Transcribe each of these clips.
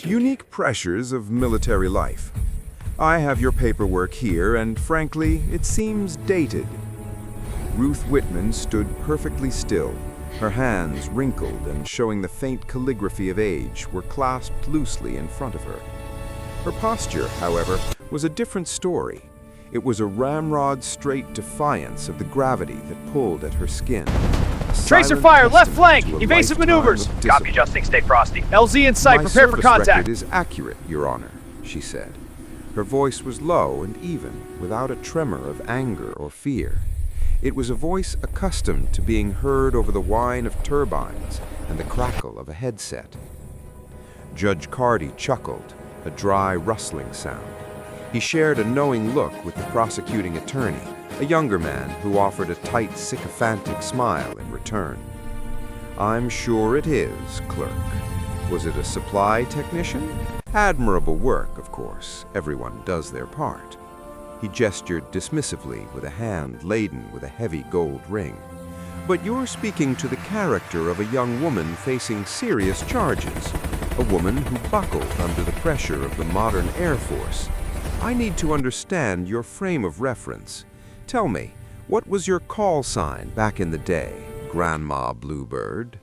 Unique pressures of military life. I have your paperwork here, and frankly, it seems dated. Ruth Whitman stood perfectly still. Her hands, wrinkled and showing the faint calligraphy of age, were clasped loosely in front of her. Her posture, however, was a different story. It was a ramrod-straight defiance of the gravity that pulled at her skin. Tracer fire, left flank! Evasive maneuvers! Copy, adjusting, stay frosty. LZ in sight, prepare for My service contact! record is accurate, Your Honor, she said. Her voice was low and even, without a tremor of anger or fear. It was a voice accustomed to being heard over the whine of turbines and the crackle of a headset. Judge Carty chuckled, a dry, rustling sound. He shared a knowing look with the prosecuting attorney, a younger man who offered a tight, sycophantic smile in return. "I'm sure it is, clerk. Was it a supply technician? Admirable work, of course. Everyone does their part." He gestured dismissively with a hand laden with a heavy gold ring. "But you're speaking to the character of a young woman facing serious charges, a woman who buckled under the pressure of the modern Air Force. I need to understand your frame of reference. Tell me, what was your call sign back in the day, Grandma Bluebird?"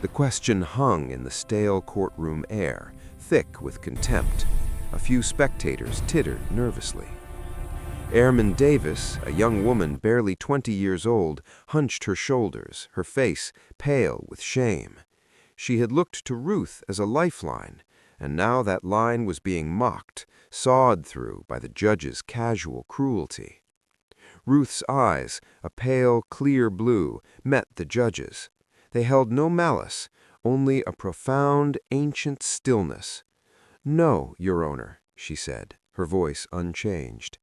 The question hung in the stale courtroom air, thick with contempt. A few spectators tittered nervously. Airman Davis, a young woman barely 20 years old, hunched her shoulders, her face pale with shame. She had looked to Ruth as a lifeline, and now that line was being mocked, sawed through by the judge's casual cruelty. Ruth's eyes, a pale, clear blue, met the judge's. They held no malice, only a profound, ancient stillness. "No, Your Honor," she said, her voice unchanged.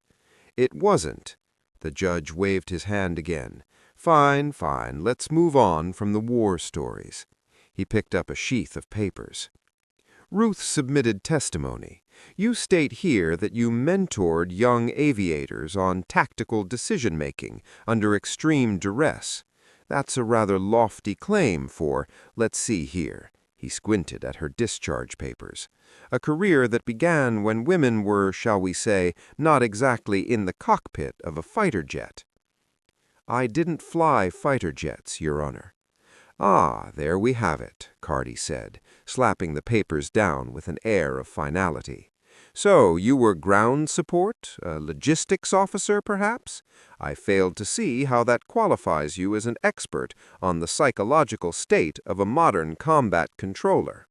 "It wasn't." The judge waved his hand again. "Fine, fine, let's move on from the war stories." He picked up a sheath of papers. "Ruth submitted testimony. You state here that you mentored young aviators on tactical decision-making under extreme duress. That's a rather lofty claim for, let's see here." He squinted at her discharge papers. "A career that began when women were, shall we say, not exactly in the cockpit of a fighter jet." "I didn't fly fighter jets, Your Honor." "Ah, there we have it," Carty said, slapping the papers down with an air of finality. "So you were ground support, a logistics officer, perhaps? I failed to see how that qualifies you as an expert on the psychological state of a modern combat controller."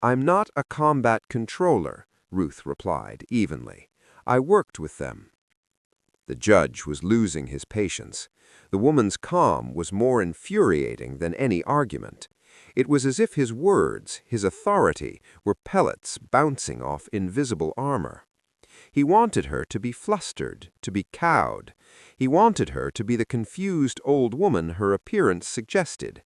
"I'm not a combat controller," Ruth replied evenly. "I worked with them." The judge was losing his patience. The woman's calm was more infuriating than any argument. It was as if his words, his authority, were pellets bouncing off invisible armor. He wanted her to be flustered, to be cowed. He wanted her to be the confused old woman her appearance suggested.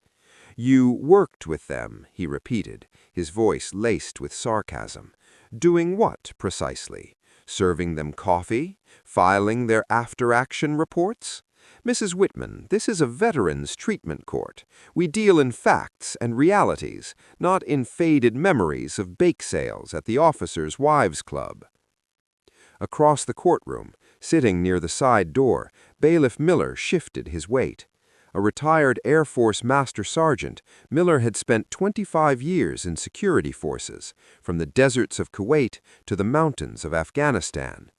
"You worked with them," he repeated, his voice laced with sarcasm. "Doing what, precisely? Serving them coffee? Filing their after-action reports? Mrs. Whitman, this is a veterans' treatment court. We deal in facts and realities, not in faded memories of bake sales at the Officers' Wives Club." Across the courtroom, sitting near the side door, Bailiff Miller shifted his weight. A retired Air Force Master Sergeant, Miller had spent 25 years in security forces, from the deserts of Kuwait to the mountains of Afghanistan.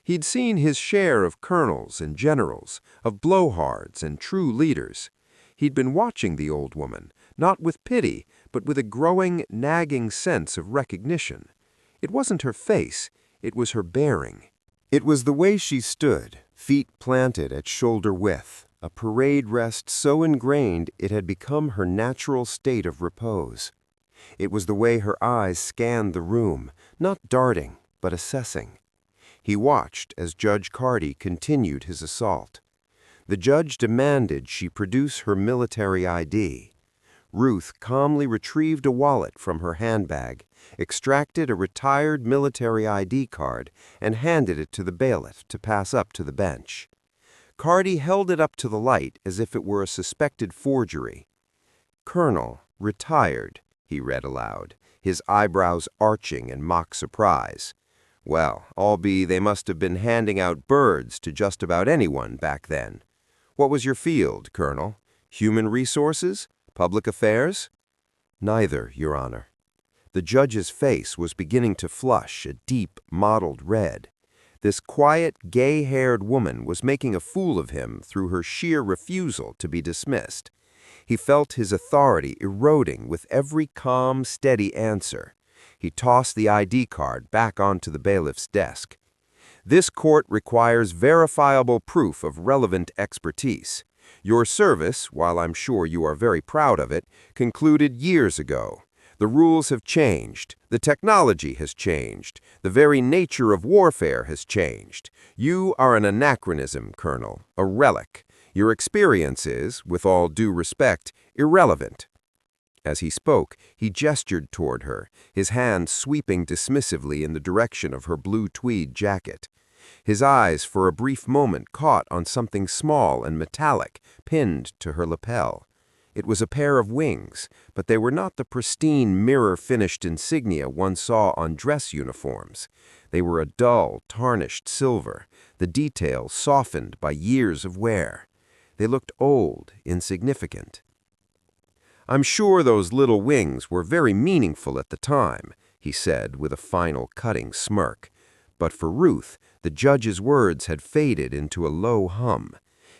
He'd seen his share of colonels and generals, of blowhards and true leaders. He'd been watching the old woman, not with pity, but with a growing, nagging sense of recognition. It wasn't her face, it was her bearing. It was the way she stood, feet planted at shoulder width, a parade rest so ingrained it had become her natural state of repose. It was the way her eyes scanned the room, not darting, but assessing. He watched as Judge Carty continued his assault. The judge demanded she produce her military ID. Ruth calmly retrieved a wallet from her handbag, extracted a retired military ID card, and handed it to the bailiff to pass up to the bench. Carty held it up to the light as if it were a suspected forgery. "Colonel, retired," he read aloud, his eyebrows arching in mock surprise. Well, albeit they must have been handing out birds to just about anyone back then. What was your field, Colonel? Human resources? Public affairs? Neither, Your Honor. The judge's face was beginning to flush a deep, mottled red. This quiet, gay-haired woman was making a fool of him through her sheer refusal to be dismissed. He felt his authority eroding with every calm, steady answer. He tossed the ID card back onto the bailiff's desk. This court requires verifiable proof of relevant expertise. Your service, while I'm sure you are very proud of it, concluded years ago. The rules have changed. The technology has changed. The very nature of warfare has changed. You are an anachronism, Colonel, a relic. Your experience is, with all due respect, irrelevant. As he spoke, he gestured toward her, his hand sweeping dismissively in the direction of her blue tweed jacket. His eyes for a brief moment caught on something small and metallic pinned to her lapel. It was a pair of wings, but they were not the pristine mirror-finished insignia one saw on dress uniforms. They were a dull, tarnished silver, the detail softened by years of wear. They looked old, insignificant. "I'm sure those little wings were very meaningful at the time," he said with a final cutting smirk. But for Ruth, the judge's words had faded into a low hum.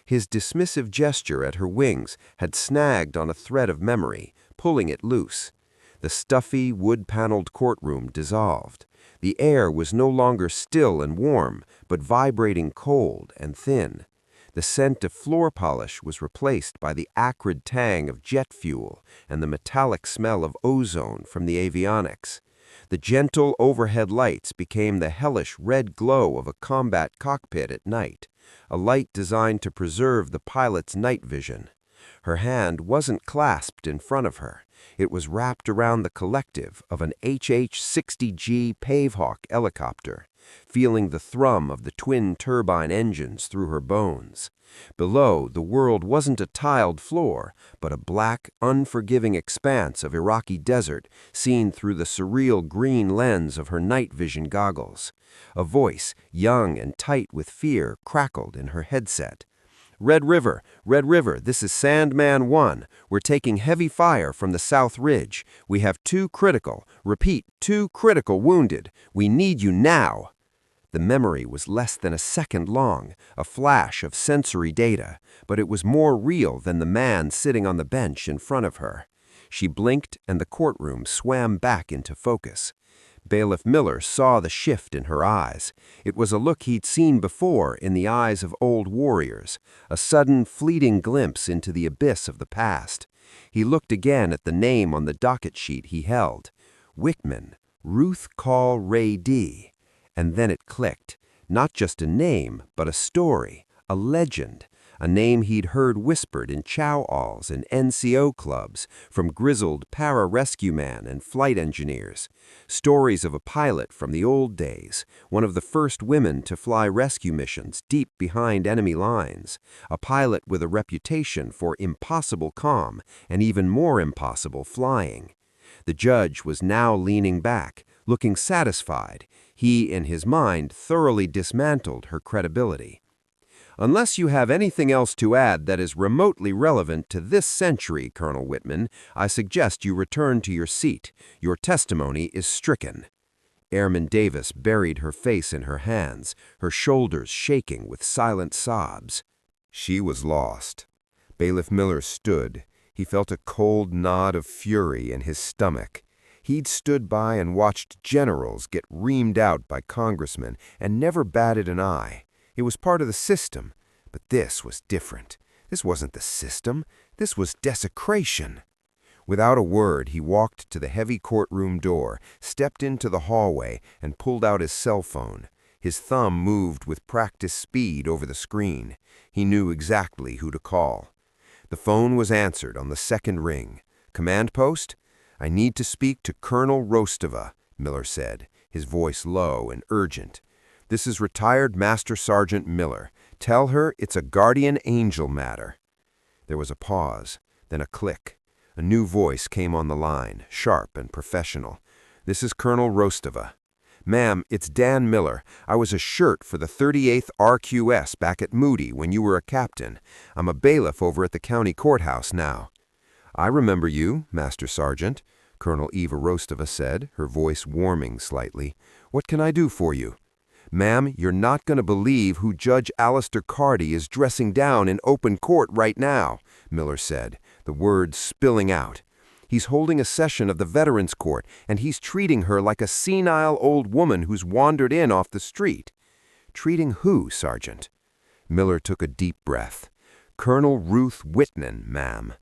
His dismissive gesture at her wings had snagged on a thread of memory, pulling it loose. The stuffy, wood-paneled courtroom dissolved. The air was no longer still and warm, but vibrating cold and thin. The scent of floor polish was replaced by the acrid tang of jet fuel and the metallic smell of ozone from the avionics. The gentle overhead lights became the hellish red glow of a combat cockpit at night, a light designed to preserve the pilot's night vision. Her hand wasn't clasped in front of her. It was wrapped around the collective of an HH-60G Pavehawk helicopter, feeling the thrum of the twin turbine engines through her bones. Below, the world wasn't a tiled floor, but a black, unforgiving expanse of Iraqi desert seen through the surreal green lens of her night vision goggles. A voice, young and tight with fear, crackled in her headset. Red River, this is Sandman 1. We're taking heavy fire from the South Ridge. We have 2 critical, repeat, 2 critical wounded. We need you now." The memory was less than a second long, a flash of sensory data, but it was more real than the man sitting on the bench in front of her. She blinked and the courtroom swam back into focus. Bailiff Miller saw the shift in her eyes. It was a look he'd seen before in the eyes of old warriors, a sudden, fleeting glimpse into the abyss of the past. He looked again at the name on the docket sheet he held. Wickman, Ruth Call Ray D. And then it clicked. Not just a name, but a story, a legend, a name he'd heard whispered in chow-alls and NCO clubs from grizzled para-rescue men and flight engineers. Stories of a pilot from the old days, one of the first women to fly rescue missions deep behind enemy lines, a pilot with a reputation for impossible calm and even more impossible flying. The judge was now leaning back, looking satisfied. He, in his mind, thoroughly dismantled her credibility. "Unless you have anything else to add that is remotely relevant to this century, Colonel Whitman, I suggest you return to your seat. Your testimony is stricken." Airman Davis buried her face in her hands, her shoulders shaking with silent sobs. She was lost. Bailiff Miller stood. He felt a cold knot of fury in his stomach. He'd stood by and watched generals get reamed out by congressmen and never batted an eye. It was part of the system, but this was different. This wasn't the system. This was desecration. Without a word, he walked to the heavy courtroom door, stepped into the hallway, and pulled out his cell phone. His thumb moved with practiced speed over the screen. He knew exactly who to call. The phone was answered on the second ring. "Command post? I need to speak to Colonel Rostova," Miller said, his voice low and urgent. "This is retired Master Sergeant Miller. Tell her it's a guardian angel matter." There was a pause, then a click. A new voice came on the line, sharp and professional. This is Colonel Rostova. Ma'am, it's Dan Miller. I was a shirt for the 38th RQS back at Moody when you were a captain. I'm a bailiff over at the county courthouse now." "I remember you, Master Sergeant," Colonel Eva Rostova said, her voice warming slightly. "What can I do for you?" "Ma'am, you're not going to believe who Judge Alistair Carty is dressing down in open court right now," Miller said, the words spilling out. "He's holding a session of the Veterans Court, and he's treating her like a senile old woman who's wandered in off the street." "Treating who, Sergeant?" Miller took a deep breath. "Colonel Ruth Whitman, ma'am."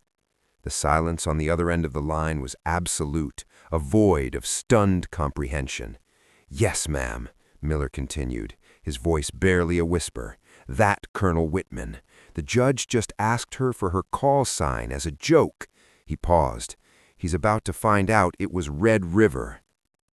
The silence on the other end of the line was absolute, a void of stunned comprehension. "Yes, ma'am," Miller continued, his voice barely a whisper. "That Colonel Whitman. The judge just asked her for her call sign as a joke." He paused. "He's about to find out it was Red River."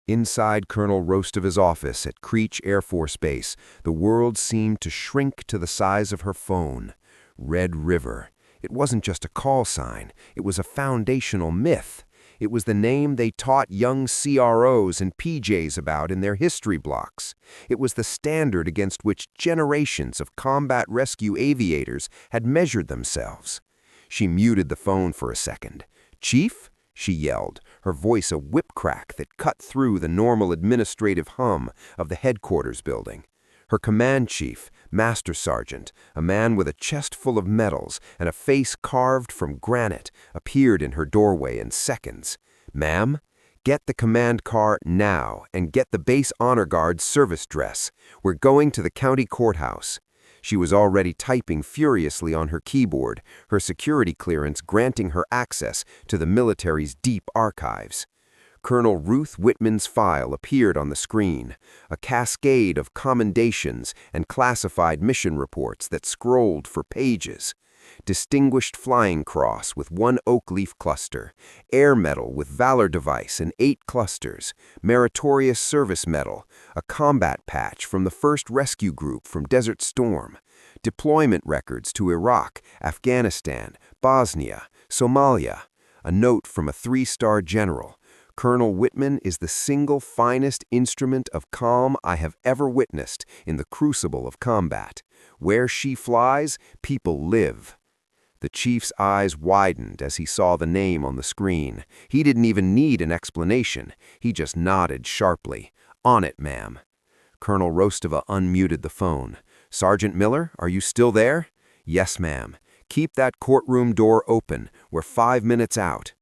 Inside Colonel Rostova's office at Creech Air Force Base, the world seemed to shrink to the size of her phone. Red River. It wasn't just a call sign. It was a foundational myth. It was the name they taught young CROs and PJs about in their history blocks. It was the standard against which generations of combat rescue aviators had measured themselves. She muted the phone for a second. "Chief?" she yelled, her voice a whip crack that cut through the normal administrative hum of the headquarters building. Her command chief, Master Sergeant, a man with a chest full of medals and a face carved from granite, appeared in her doorway in seconds. "Ma'am, get the command car now and get the base honor guard service dress. We're going to the county courthouse." She was already typing furiously on her keyboard, her security clearance granting her access to the military's deep archives. Colonel Ruth Whitman's file appeared on the screen, a cascade of commendations and classified mission reports that scrolled for pages. Distinguished Flying Cross with 1 oak leaf cluster, Air Medal with Valor Device in 8 clusters, Meritorious Service Medal, a combat patch from the 1st Rescue Group from Desert Storm, deployment records to Iraq, Afghanistan, Bosnia, Somalia, a note from a 3-star general. "Colonel Whitman is the single finest instrument of calm I have ever witnessed in the crucible of combat. Where she flies, people live." The chief's eyes widened as he saw the name on the screen. He didn't even need an explanation. He just nodded sharply. "On it, ma'am." Colonel Rostova unmuted the phone. "Sergeant Miller, are you still there?" "Yes, ma'am. Keep that courtroom door open. We're 5 minutes out."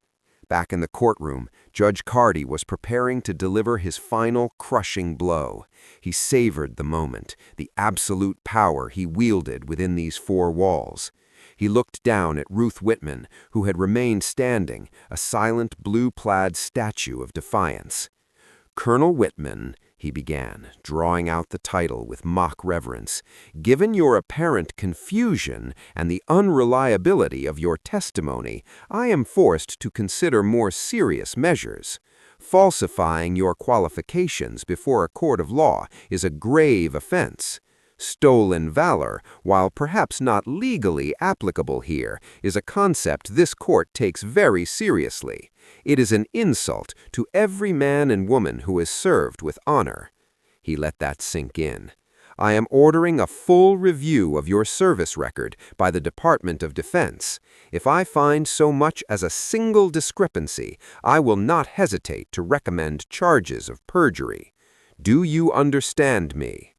Back in the courtroom, Judge Carty was preparing to deliver his final crushing blow. He savored the moment, the absolute power he wielded within these 4 walls. He looked down at Ruth Whitman, who had remained standing, a silent blue-plaid statue of defiance. "Colonel Whitman," he began, drawing out the title with mock reverence, "given your apparent confusion and the unreliability of your testimony, I am forced to consider more serious measures. Falsifying your qualifications before a court of law is a grave offense. Stolen valor, while perhaps not legally applicable here, is a concept this court takes very seriously. It is an insult to every man and woman who has served with honor." He let that sink in. "I am ordering a full review of your service record by the Department of Defense. If I find so much as a single discrepancy, I will not hesitate to recommend charges of perjury. Do you understand me?"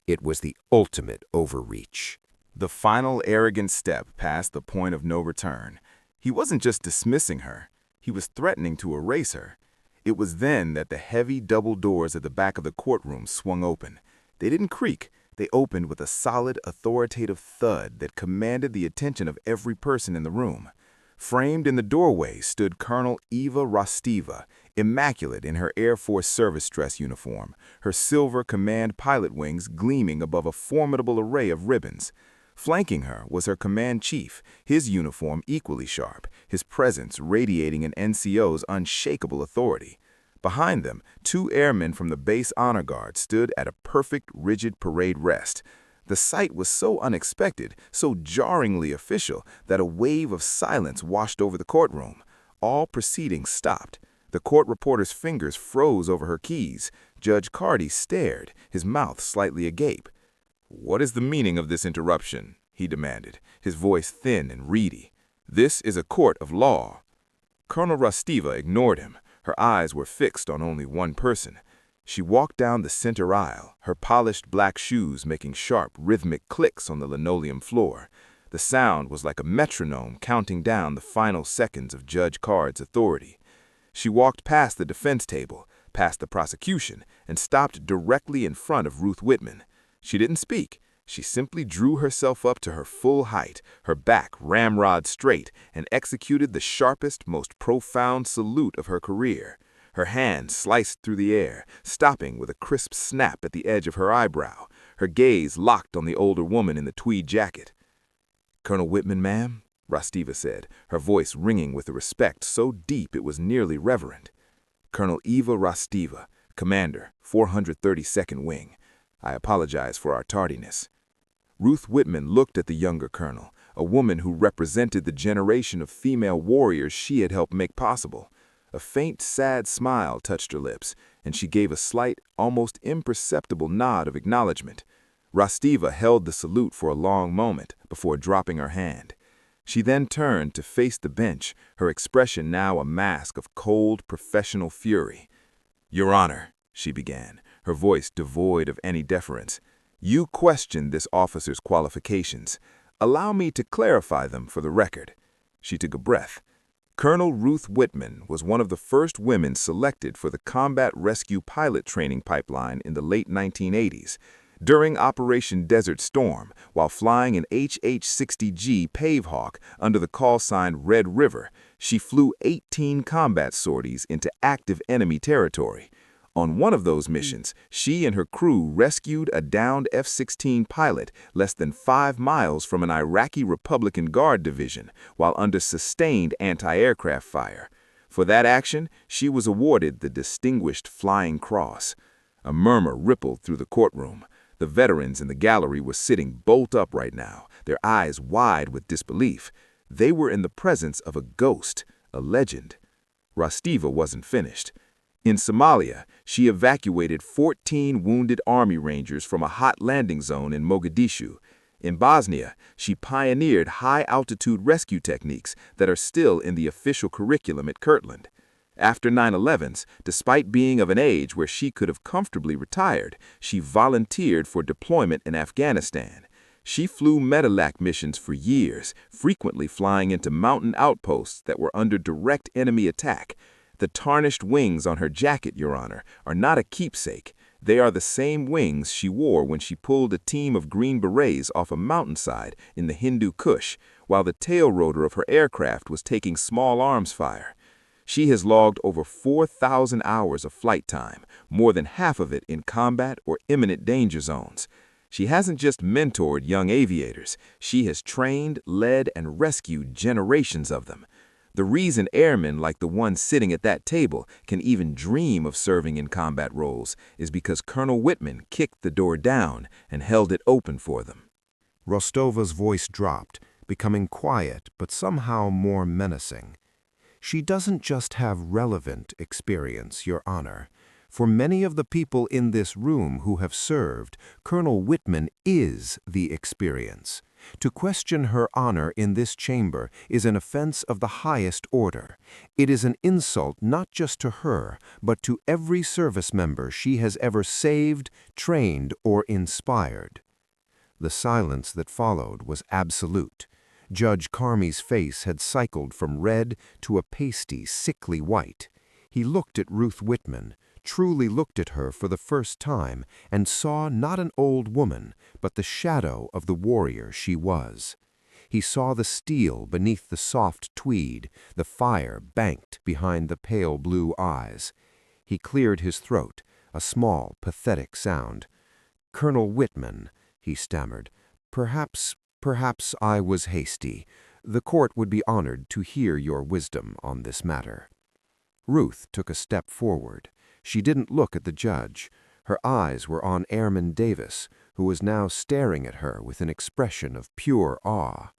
It was the ultimate overreach. The final arrogant step past the point of no return. He wasn't just dismissing her. He was threatening to erase her. It was then that the heavy double doors at the back of the courtroom swung open. They didn't creak. They opened with a solid, authoritative thud that commanded the attention of every person in the room. Framed in the doorway stood Colonel Eva Rostova, immaculate in her Air Force service dress uniform, her silver command pilot wings gleaming above a formidable array of ribbons. Flanking her was her command chief, his uniform equally sharp, his presence radiating an NCO's unshakable authority. Behind them, 2 airmen from the base honor guard stood at a perfect, rigid parade rest. The sight was so unexpected, so jarringly official, that a wave of silence washed over the courtroom. All proceedings stopped. The court reporter's fingers froze over her keys. Judge Carty stared, his mouth slightly agape. "What is the meaning of this interruption?" he demanded, his voice thin and reedy. "This is a court of law." Colonel Rastiva ignored him. Her eyes were fixed on only one person. She walked down the center aisle, her polished black shoes making sharp, rhythmic clicks on the linoleum floor. The sound was like a metronome counting down the final seconds of Judge Card's authority. She walked past the defense table, past the prosecution, and stopped directly in front of Ruth Whitman. She didn't speak. She simply drew herself up to her full height, her back ramrod straight, and executed the sharpest, most profound salute of her career. Her hand sliced through the air, stopping with a crisp snap at the edge of her eyebrow, her gaze locked on the older woman in the tweed jacket. "Colonel Whitman, ma'am," Rastiva said, her voice ringing with a respect so deep it was nearly reverent. "Colonel Eva Rastiva, Commander, 432nd Wing. I apologize for our tardiness." Ruth Whitman looked at the younger colonel, a woman who represented the generation of female warriors she had helped make possible. A faint, sad smile touched her lips, and she gave a slight, almost imperceptible nod of acknowledgement. Rastiva held the salute for a long moment before dropping her hand. She then turned to face the bench, her expression now a mask of cold, professional fury. "Your Honor," she began, her voice devoid of any deference, "you questioned this officer's qualifications. Allow me to clarify them for the record." She took a breath. Colonel Ruth Whitman was one of the first women selected for the combat rescue pilot training pipeline in the late 1980s. During Operation Desert Storm, while flying an HH-60G Pavehawk under the call sign Red River, she flew 18 combat sorties into active enemy territory. On one of those missions, she and her crew rescued a downed F-16 pilot less than 5 miles from an Iraqi Republican Guard division while under sustained anti-aircraft fire. For that action, she was awarded the Distinguished Flying Cross. A murmur rippled through the courtroom. The veterans in the gallery were sitting bolt upright now, their eyes wide with disbelief. They were in the presence of a ghost, a legend. Rastiva wasn't finished. In Somalia, she evacuated 14 wounded Army Rangers from a hot landing zone in Mogadishu. In Bosnia, she pioneered high-altitude rescue techniques that are still in the official curriculum at Kirtland. After 9/11s, despite being of an age where she could have comfortably retired, she volunteered for deployment in Afghanistan. She flew MEDELAC missions for years, frequently flying into mountain outposts that were under direct enemy attack. The tarnished wings on her jacket, Your Honor, are not a keepsake. They are the same wings she wore when she pulled a team of Green Berets off a mountainside in the Hindu Kush, while the tail rotor of her aircraft was taking small arms fire. She has logged over 4,000 hours of flight time, more than half of it in combat or imminent danger zones. She hasn't just mentored young aviators, she has trained, led, and rescued generations of them. The reason airmen like the one sitting at that table can even dream of serving in combat roles is because Colonel Whitman kicked the door down and held it open for them. Rostova's voice dropped, becoming quiet but somehow more menacing. "She doesn't just have relevant experience, Your Honor. For many of the people in this room who have served, Colonel Whitman is the experience. To question her honor in this chamber is an offense of the highest order. It is an insult not just to her, but to every service member she has ever saved, trained, or inspired." The silence that followed was absolute. Judge Carmy's face had cycled from red to a pasty, sickly white. He looked at Ruth Whitman, truly looked at her for the first time, and saw not an old woman, but the shadow of the warrior she was. He saw the steel beneath the soft tweed, the fire banked behind the pale blue eyes. He cleared his throat, a small, pathetic sound. "Colonel Whitman," he stammered, perhaps I was hasty. The court would be honored to hear your wisdom on this matter." Ruth took a step forward. She didn't look at the judge. Her eyes were on Airman Davis, who was now staring at her with an expression of pure awe.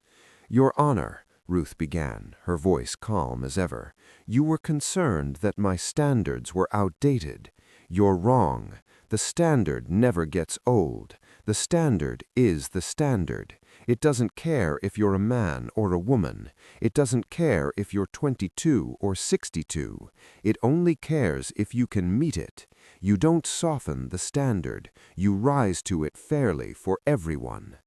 "Your Honor," Ruth began, her voice calm as ever. "You were concerned that my standards were outdated. You're wrong. The standard never gets old. The standard is the standard. It doesn't care if you're a man or a woman. It doesn't care if you're 22 or 62. It only cares if you can meet it. You don't soften the standard. You rise to it fairly for everyone."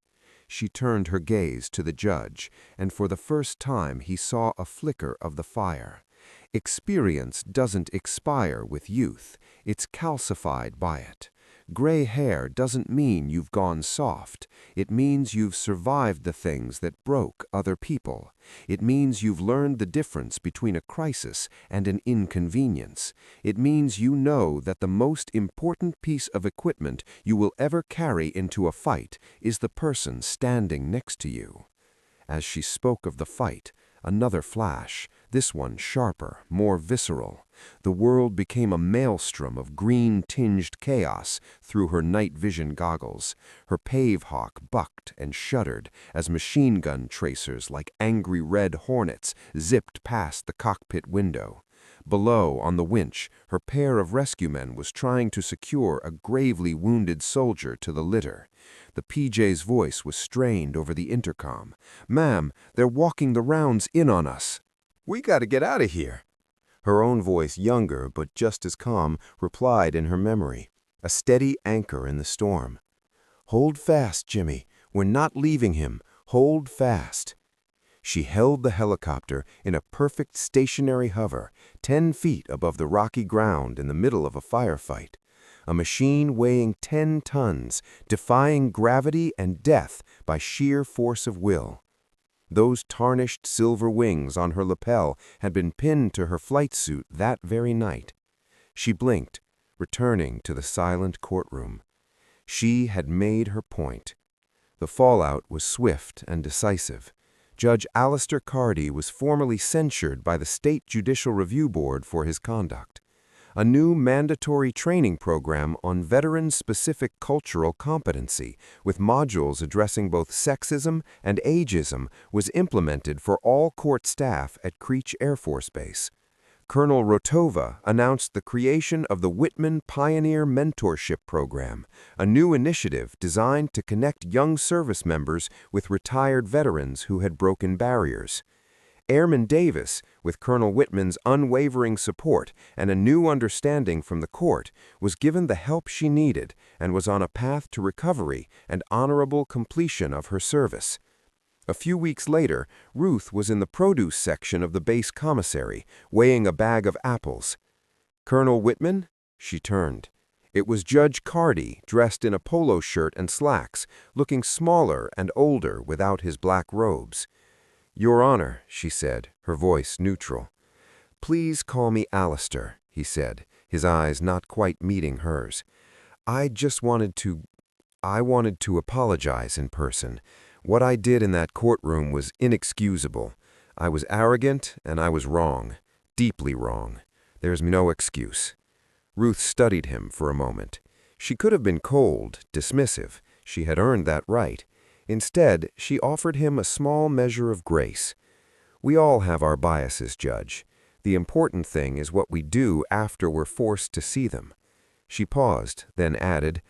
She turned her gaze to the judge, and for the first time he saw a flicker of the fire. Experience doesn't expire with youth. It's calcified by it. Gray hair doesn't mean you've gone soft. It means you've survived the things that broke other people. It means you've learned the difference between a crisis and an inconvenience. It means you know that the most important piece of equipment you will ever carry into a fight is the person standing next to you. As she spoke of the fight, another flash, this one sharper, more visceral. The world became a maelstrom of green-tinged chaos through her night vision goggles. Her pave-hawk bucked and shuddered as machine gun tracers like angry red hornets zipped past the cockpit window. Below, on the winch, her pair of rescue men was trying to secure a gravely wounded soldier to the litter. The PJ's voice was strained over the intercom. "Ma'am, they're walking the rounds in on us. We gotta get out of here." Her own voice, younger but just as calm, replied in her memory, a steady anchor in the storm. "Hold fast, Jimmy. We're not leaving him. Hold fast." She held the helicopter in a perfect stationary hover, 10 feet above the rocky ground in the middle of a firefight. A machine weighing 10 tons, defying gravity and death by sheer force of will. Those tarnished silver wings on her lapel had been pinned to her flight suit that very night. She blinked, returning to the silent courtroom. She had made her point. The fallout was swift and decisive. Judge Alistair Cardy was formally censured by the State Judicial Review Board for his conduct. A new mandatory training program on veteran-specific cultural competency, with modules addressing both sexism and ageism, was implemented for all court staff at Creech Air Force Base. Colonel Rotova announced the creation of the Whitman Pioneer Mentorship Program, a new initiative designed to connect young service members with retired veterans who had broken barriers. Airman Davis, with Colonel Whitman's unwavering support and a new understanding from the court, was given the help she needed and was on a path to recovery and honorable completion of her service. A few weeks later, Ruth was in the produce section of the base commissary, weighing a bag of apples. "Colonel Whitman?" She turned. It was Judge Cardy, dressed in a polo shirt and slacks, looking smaller and older without his black robes. "Your Honor," she said, her voice neutral. "Please call me Alistair," he said, his eyes not quite meeting hers. I wanted to apologize in person. What I did in that courtroom was inexcusable. I was arrogant and I was wrong, deeply wrong. There's no excuse." Ruth studied him for a moment. She could have been cold, dismissive. She had earned that right. Instead, she offered him a small measure of grace. "We all have our biases, Judge. The important thing is what we do after we're forced to see them." She paused, then added,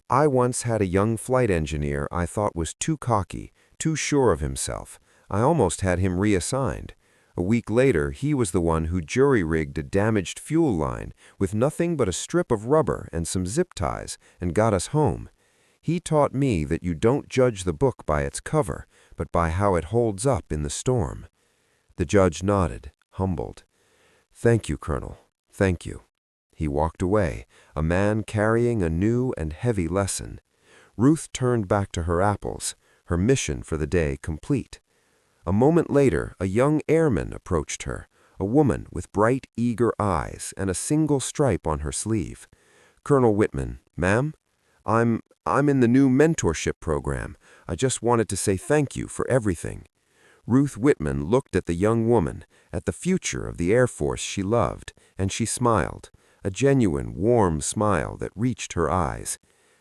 "I once had a young flight engineer I thought was too cocky, too sure of himself. I almost had him reassigned. A week later, he was the one who jury-rigged a damaged fuel line with nothing but a strip of rubber and some zip ties and got us home. He taught me that you don't judge the book by its cover, but by how it holds up in the storm." The judge nodded, humbled. "Thank you, Colonel. Thank you." He walked away, a man carrying a new and heavy lesson. Ruth turned back to her apples, her mission for the day complete. A moment later, a young airman approached her, a woman with bright, eager eyes and a single stripe on her sleeve. "Colonel Whitman, ma'am? I'm in the new mentorship program. I just wanted to say thank you for everything." Ruth Whitman looked at the young woman, at the future of the Air Force she loved, and she smiled, a genuine, warm smile that reached her eyes.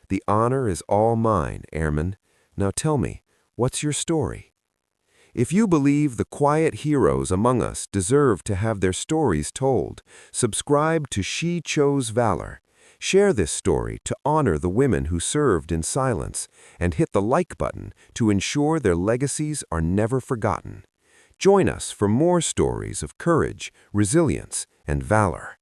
"The honor is all mine, Airman. Now tell me, what's your story?" If you believe the quiet heroes among us deserve to have their stories told, subscribe to She Chose Valor. Share this story to honor the women who served in silence, and hit the like button to ensure their legacies are never forgotten. Join us for more stories of courage, resilience, and valor.